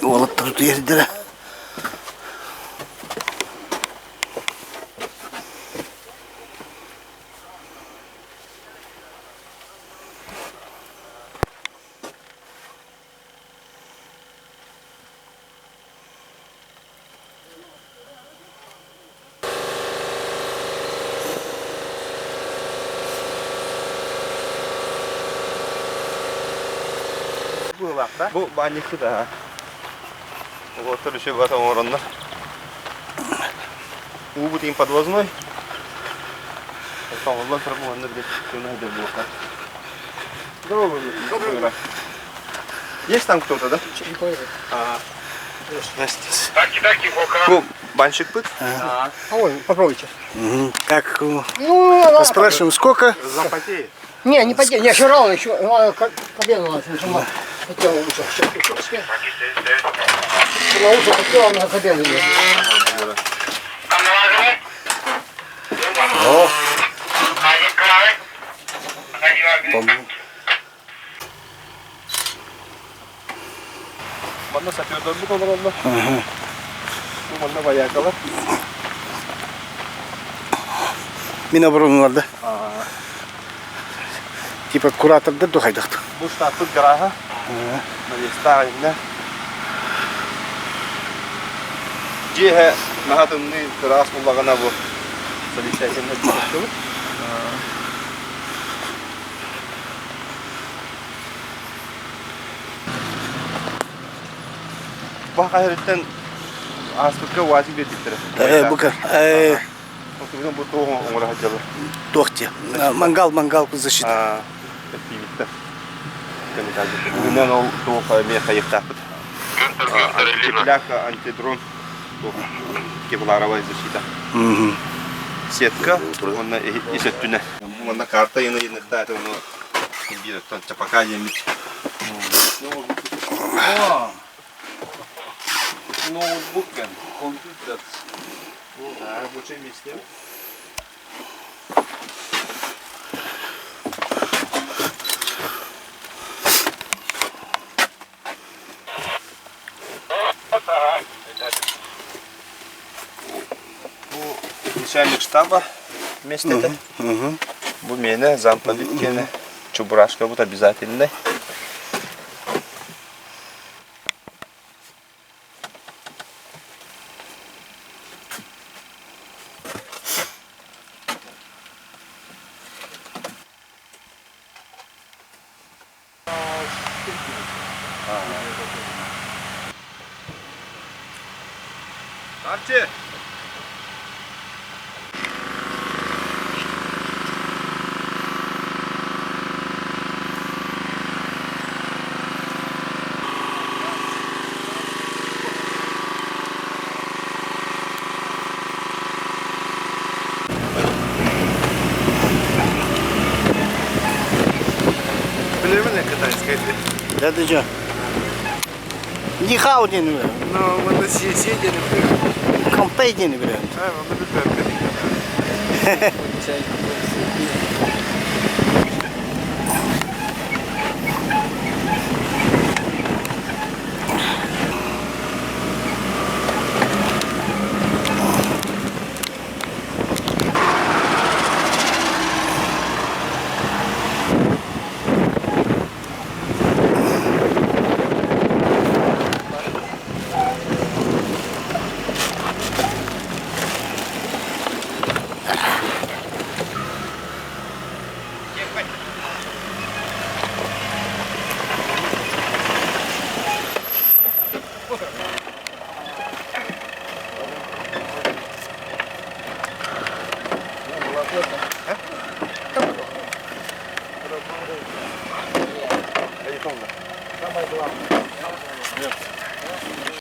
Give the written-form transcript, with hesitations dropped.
Olup durdu yerlere. Bu banyası da ha. Bu oturuşu var там oranlar. Bu тем подвозной. Там вот пробовал на где что надо было. Добрый. Есть там кто-то, да? Есть. Ну, банщик быт? А ой, попробуйте. Как? Ну, Спрашиваем, сколько? Запотеет. не потеет, не, еще рано, еще кабину надо нажимать. Хотел лучше, на уши хотел, на кабину идет. О! Bana sapıyorlar bu kadar oldu. Bu bana bayağı kalır. Mina burun vardı. Типа кураторды духайдықты. Bu штатlık garaha. Налистаем, Cihe nahatımını kıras bulağına bu. Solistesinde çalışıyor. Bak hayretten aslında vazif ettikleri. Bu kadar. Oturuyorum bu tohum umura hacılı. Дохте. Мангал защита. Bitti. Bugünden o tohum meha yıktaktı. Плака, антидрон, кевларовая защита. Сетка, он из оттуда. Он на карта и на это он видит, он пока имеет. Ноутбук, компьютер. Да, лучше месте. Начальник штаба вместе это. Bu mene zampa bitkeni. Çubraşka bu da обязательно. Arçı. Племя китайское. Да ты чё? Нихау день говорю. Ну, мы на съездили. Компей день говорю. Мы